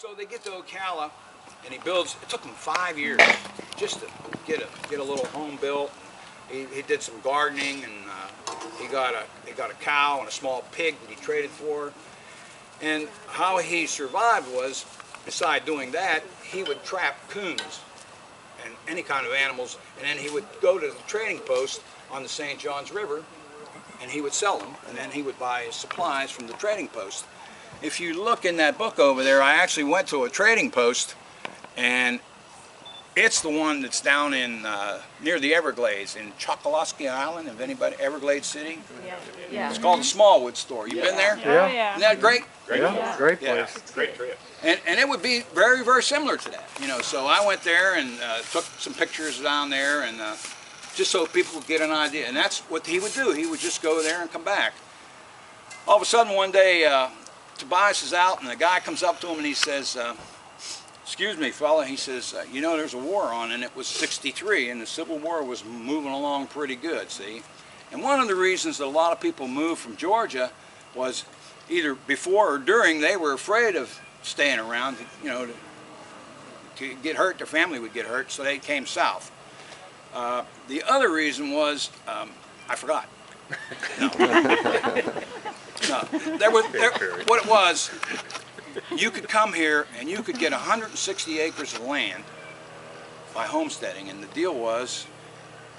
So they get to Ocala, and he builds. It took him 5 years just to get a little home built. He did some gardening, and he got a cow and a small pig that he traded for. And how he survived was, besides doing that, he would trap coons and any kind of animals, and then he would go to the trading post on the St. Johns River, and he would sell them, and then he would buy his supplies from the trading post. If you look in that book over there, I actually went to a trading post, and it's the one that's down in near the Everglades in Chokoloskee Island. If anybody, Everglades City. Yeah. It's called the Smallwood Store. You been there? Yeah. Oh, yeah. Isn't that great? Great. Yeah. Great place. Yeah. Great trip. And it would be very, very similar to that. You know, so I went there and took some pictures down there, and just so people would get an idea. And that's what he would do. He would just go there and come back. All of a sudden one day, Tobias is out, and the guy comes up to him and he says, "Excuse me, fella," he says, "you know, there's a war on," and it was '63, and the Civil War was moving along pretty good, see? And one of the reasons that a lot of people moved from Georgia was either before or during, they were afraid of staying around, you know, to get hurt, their family would get hurt, so they came south. The other reason was, I forgot. No. No. What it was, you could come here and you could get 160 acres of land by homesteading, and the deal was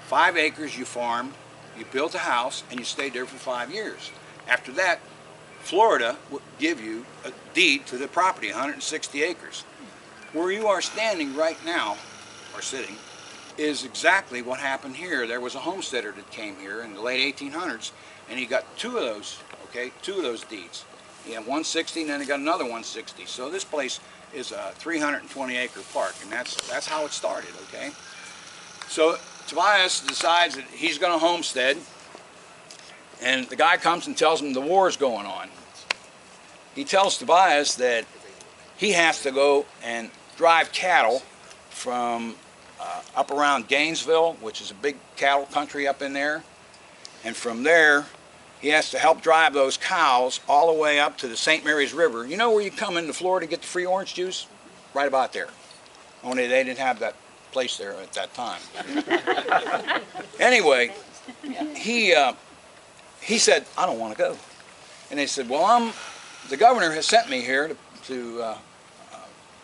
5 acres you farmed, you built a house, and you stayed there for 5 years. After that, Florida would give you a deed to the property, 160 acres. Where you are standing right now, or sitting, is exactly what happened here. There was a homesteader that came here in the late 1800s, and he got two of those deeds. He had 160, and then he got another 160. So this place is a 320-acre park, and that's how it started, okay? So Tobias decides that he's going to homestead, and the guy comes and tells him the war is going on. He tells Tobias that he has to go and drive cattle from up around Gainesville, which is a big cattle country up in there, and from there he has to help drive those cows all the way up to the St. Mary's River. You know where you come into Florida to get the free orange juice? Right about there. Only they didn't have that place there at that time. Anyway, he said, "I don't want to go." And they said, "Well, the governor has sent me here to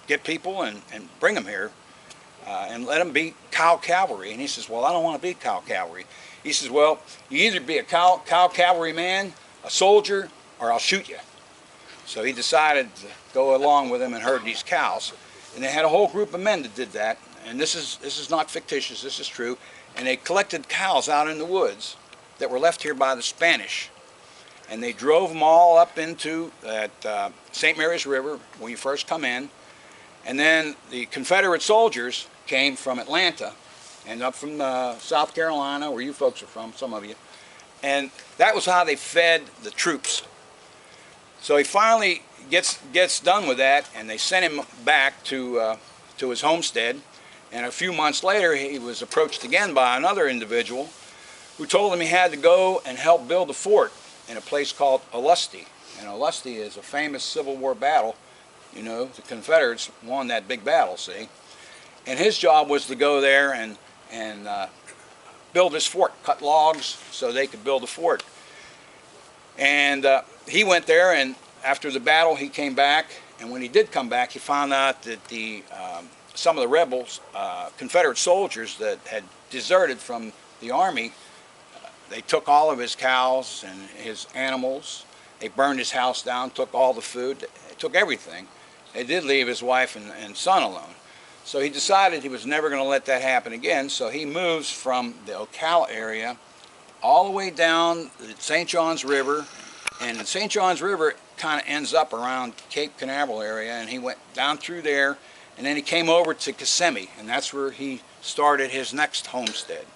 get people and bring them here and let them be cow cavalry." And he says, "Well, I don't want to be cow cavalry." He says, "Well, you either be a cow cavalry man, a soldier, or I'll shoot you." So he decided to go along with him and herd these cows. And they had a whole group of men that did that. And this is not fictitious, this is true. And they collected cows out in the woods that were left here by the Spanish. And they drove them all up into that St. Mary's River when you first come in. And then the Confederate soldiers came from Atlanta and up from South Carolina, where you folks are from, some of you. And that was how they fed the troops. So he finally gets done with that, and they sent him back to his homestead. And a few months later, he was approached again by another individual who told him he had to go and help build a fort in a place called Olustee. And Olustee is a famous Civil War battle. You know, the Confederates won that big battle, see? And his job was to go there and build this fort, cut logs so they could build a fort. And he went there, and after the battle he came back, and when he did come back, he found out that some of the rebels, Confederate soldiers that had deserted from the army, they took all of his cows and his animals. They burned his house down, took all the food, they took everything. They did leave his wife and son alone. So he decided he was never going to let that happen again, so he moves from the Ocala area all the way down the St. Johns River, and the St. Johns River kind of ends up around Cape Canaveral area, and he went down through there, and then he came over to Kissimmee, and that's where he started his next homestead.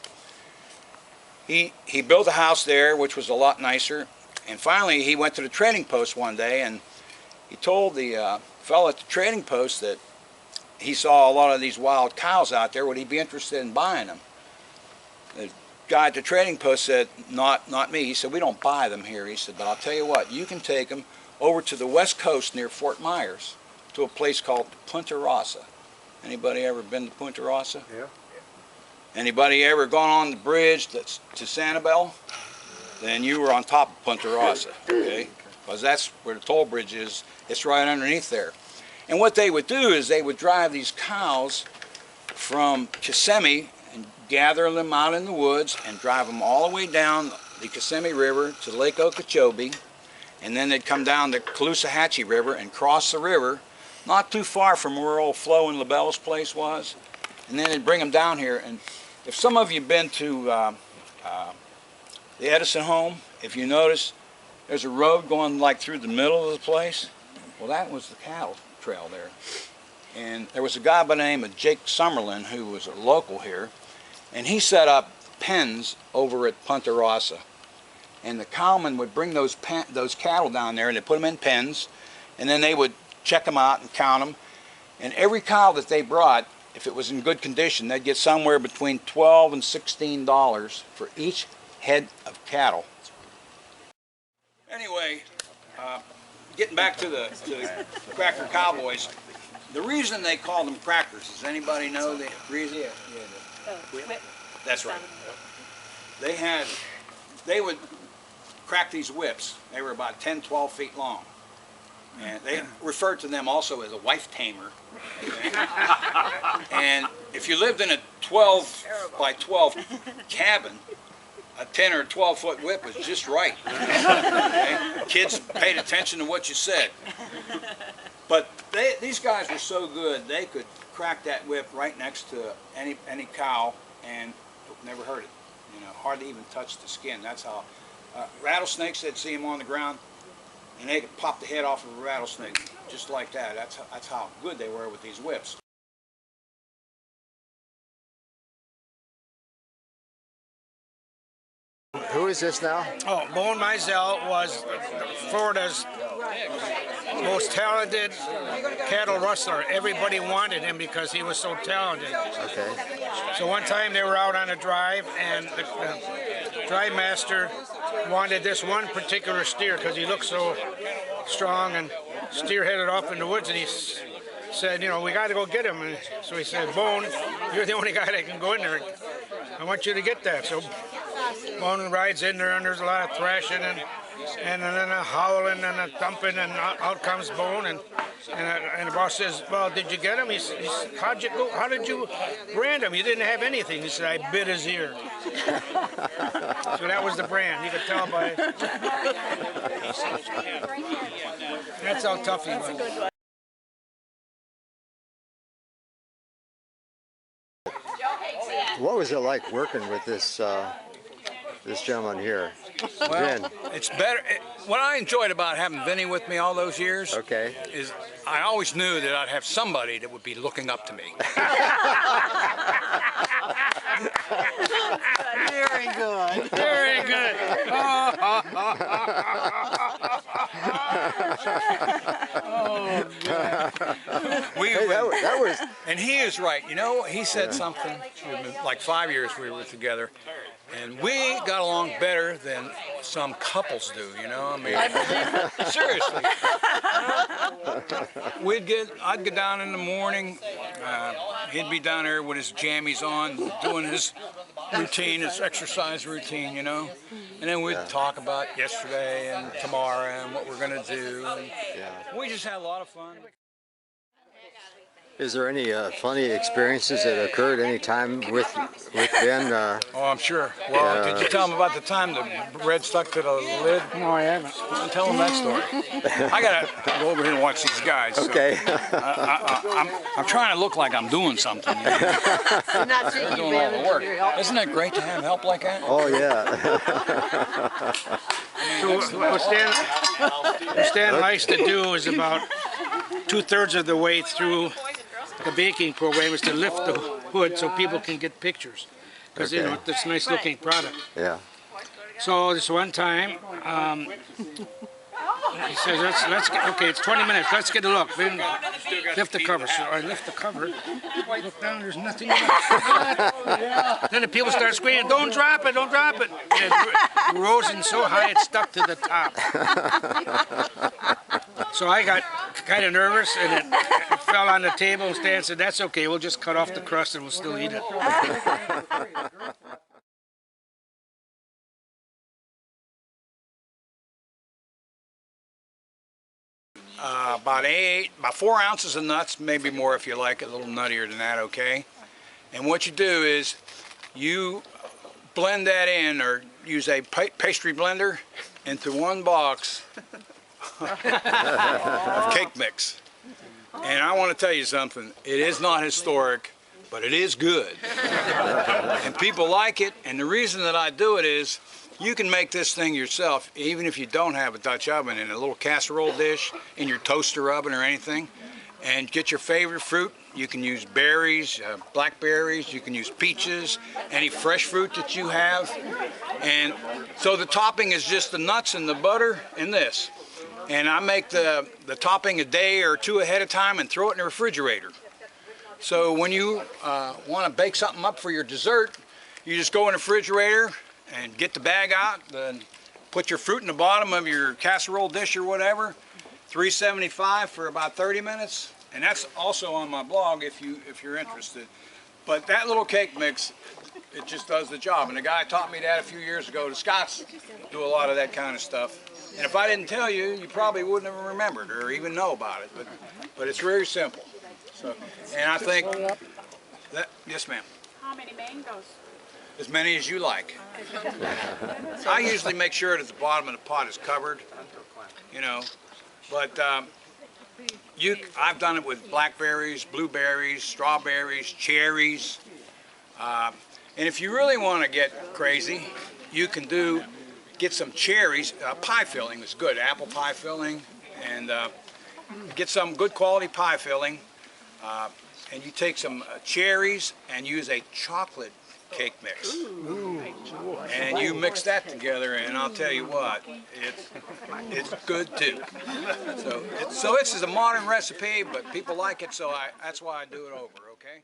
He built a house there, which was a lot nicer, and finally he went to the trading post one day, and he told the fellow at the trading post that he saw a lot of these wild cows out there. Would he be interested in buying them? The guy at the trading post said, not me. He said, "We don't buy them here." He said, "But I'll tell you what, you can take them over to the west coast near Fort Myers, to a place called Punta Rasa. Anybody ever been to Punta Rasa? Yeah. Anybody ever gone on the bridge that's to Sanibel? Then you were on top of Punta Rasa, okay? Because that's where the toll bridge is. It's right underneath there. And what they would do is they would drive these cows from Kissimmee and gather them out in the woods and drive them all the way down the Kissimmee River to Lake Okeechobee, and then they'd come down the Caloosahatchee River and cross the river, not too far from where old Flo and LaBelle's place was, and then they'd bring them down here. And if some of you have been to the Edison home, if you notice, there's a road going like through the middle of the place. Well, that was the cattle trail there. And there was a guy by the name of Jake Summerlin who was a local here, and he set up pens over at Punta Rasa. And the cowmen would bring those cattle down there and they'd put them in pens, and then they would check them out and count them. And every cow that they brought, if it was in good condition, they'd get somewhere between $12 and $16 for each head of cattle. Anyway, getting back to the Cracker Cowboys, the reason they called them crackers, does anybody know the reason? Whip. That's right. They would crack these whips. They were about 10, 12 feet long. And they referred to them also as a wife tamer. And if you lived in a 12 by 12 cabin, a 10 or 12 foot whip was just right. Okay? Kids paid attention to what you said. But these guys were so good, they could crack that whip right next to any cow and never hurt it. You know, hardly even touch the skin. That's how rattlesnakes, they'd see them on the ground, and they could pop the head off of a rattlesnake just like that. That's how good they were with these whips. Who is this now? Oh, Meiselle was Florida's most talented cattle rustler. Everybody wanted him because he was so talented. Okay. So one time they were out on a drive, and the drive master wanted this one particular steer because he looked so strong, and steer headed off in the woods, and he said, you know, we got to go get him. And so he said, Bone, you're the only guy that can go in there. I want you to get that. So Bone rides in there, and there's a lot of thrashing and then a howling and a thumping, and out comes Bone, and the boss says, well, did you get him? He said, how did you brand him? You didn't have anything. He said, I bit his ear. So that was the brand. You could tell by. That's how tough he was. What was it like working with this this gentleman here? Well, Vin. it's better. What I enjoyed about having Vinny with me all those years is I always knew that I'd have somebody that would be looking up to me. Very good. Very good. Oh, That was. And he is right. You know, he said something, like 5 years we were together, and we got along better than some couples do, you know? I mean, seriously. I'd get down in the morning, he'd be down there with his jammies on, doing his routine, his exercise routine, you know? And then we'd talk about yesterday and tomorrow and what we're gonna do. And we just had a lot of fun. Is there any funny experiences that occurred any time with Ben? Oh, I'm sure. Well, did you tell him about the time the bread stuck to the lid? No, I haven't. Tell him that story. I gotta go over here and watch these guys. So Okay. I'm trying to look like I'm doing something. You know? I'm not seeing I'm you, doing all the Ben. work. Isn't it great to have help like that? Oh yeah. So what Stan likes to do is about 2/3 of the way through the baking program is to lift the hood so people can get pictures, because you know it's a nice looking product. Yeah. So this one time, he says, let's get, okay, it's 20 minutes, let's get a look. Then lift the cover. So I lift the cover, look down, there's nothing in it. Then the people start screaming, don't drop it, don't drop it. And it rose in so high it stuck to the top. So I got kind of nervous, and it fell on the table, and Stan said, "That's okay, we'll just cut off the crust and we'll still eat it." About 4 ounces of nuts, maybe more if you like it, a little nuttier than that, okay? And what you do is you blend that in, or use a pastry blender into 1 box of cake mix. And I want to tell you something, it is not historic, but it is good. And people like it, and the reason that I do it is you can make this thing yourself, even if you don't have a Dutch oven, in a little casserole dish, in your toaster oven or anything, and get your favorite fruit. You can use berries, blackberries, you can use peaches, any fresh fruit that you have. And so the topping is just the nuts and the butter and this. And I make the topping a day or 2 ahead of time and throw it in the refrigerator. So when you want to bake something up for your dessert, you just go in the refrigerator and get the bag out, and put your fruit in the bottom of your casserole dish or whatever, 375 for about 30 minutes, and that's also on my blog if you're interested. But that little cake mix, it just does the job, and the guy taught me that a few years ago. The Scots do a lot of that kind of stuff, and if I didn't tell you, you probably wouldn't have remembered or even know about it, but it's very simple. So, and I think that, yes ma'am. How many mangoes? As many as you like. I usually make sure that the bottom of the pot is covered, you know, but I've done it with blackberries, blueberries, strawberries, cherries, and if you really want to get crazy, you can get some cherries. Pie filling is good, apple pie filling, and get some good quality pie filling, and you take some cherries and use a chocolate cake mix. Ooh. And you mix that together, and I'll tell you what, it's good too. So this is a modern recipe, but people like it, so that's why I do it over, okay?